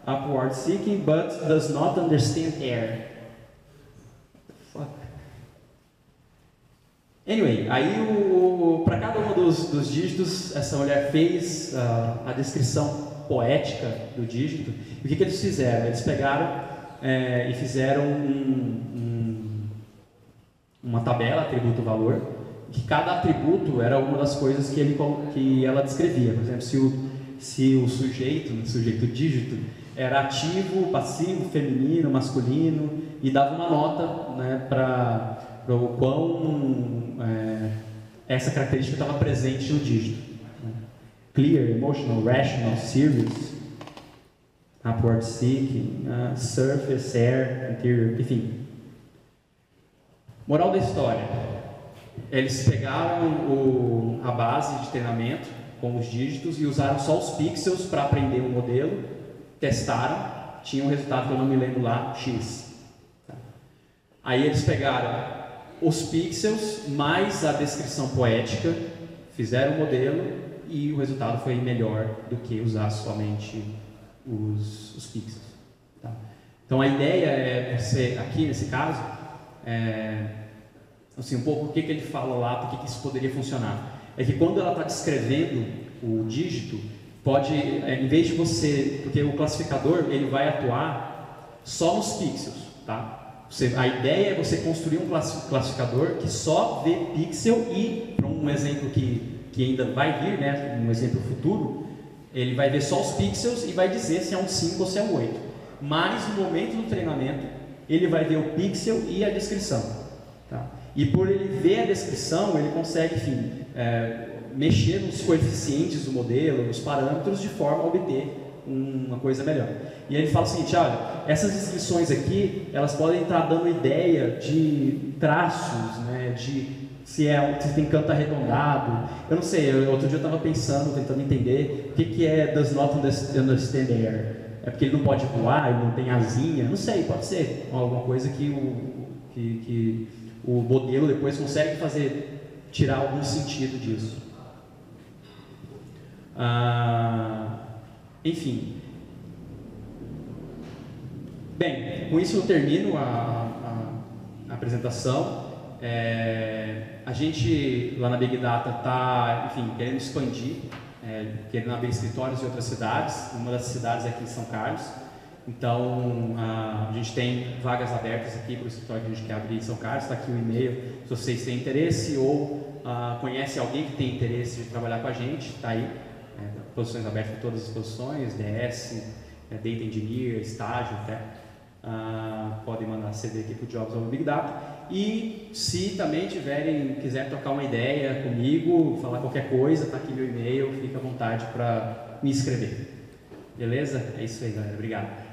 upward seeking, but does not understand air. Fuck. Anyway, aí para cada um dos dígitos, essa mulher fez a descrição poética do dígito. E o que eles fizeram? Eles pegaram e fizeram uma tabela, atributo-valor, que cada atributo era uma das coisas que ela descrevia. Por exemplo, se o sujeito dígito, era ativo, passivo, feminino, masculino, e dava uma nota, né, para o quão essa característica estava presente no dígito. Clear, emotional, rational, serious, upward seeking, surface, air, interior, enfim. Moral da história: eles pegaram a base de treinamento com os dígitos e usaram só os pixels para aprender o modelo, testaram, tinha um resultado que eu não me lembro lá, X. Aí eles pegaram os pixels mais a descrição poética, fizeram o modelo e o resultado foi melhor do que usar somente os pixels. Tá? Então a ideia é você, aqui nesse caso, assim, um pouco o que ele fala lá, por que isso poderia funcionar. É que quando ela está descrevendo o dígito, pode, em vez de você, porque o classificador ele vai atuar só nos pixels, tá? A ideia é você construir um classificador que só vê pixel e, para um exemplo que ainda vai vir, né, um exemplo futuro, ele vai ver só os pixels e vai dizer se é um 5 ou se é um 8. Mas no momento do treinamento, ele vai ver o pixel e a descrição. Tá? E por ele ver a descrição, ele consegue, enfim, mexer nos coeficientes do modelo, nos parâmetros, de forma a obter uma coisa melhor. E aí ele fala o seguinte: olha, essas descrições aqui, elas podem estar dando ideia de traços, né, de se tem canto arredondado. Eu não sei, outro dia eu estava pensando, tentando entender o que é does not understand air. É porque ele não pode voar, ele não tem asinha, não sei, pode ser alguma coisa que o modelo depois consegue tirar algum sentido disso. Enfim. Bem, com isso eu termino a apresentação. A gente lá na Big Data está, enfim, querendo expandir, querendo abrir escritórios em outras cidades. Uma das cidades é aqui em São Carlos. Então, a gente tem vagas abertas aqui para o escritório que a gente quer abrir em São Carlos. Está aqui o e-mail, se vocês têm interesse ou conhece alguém que tem interesse de trabalhar com a gente, está aí. Posições abertas para todas as posições, DS, Data Engineer, estágio até. Podem mandar CV aqui para o Jobs ou Big Data. E se também quiser trocar uma ideia comigo, falar qualquer coisa, está aqui meu e-mail, fica à vontade para me escrever. Beleza? É isso aí, galera. Obrigado.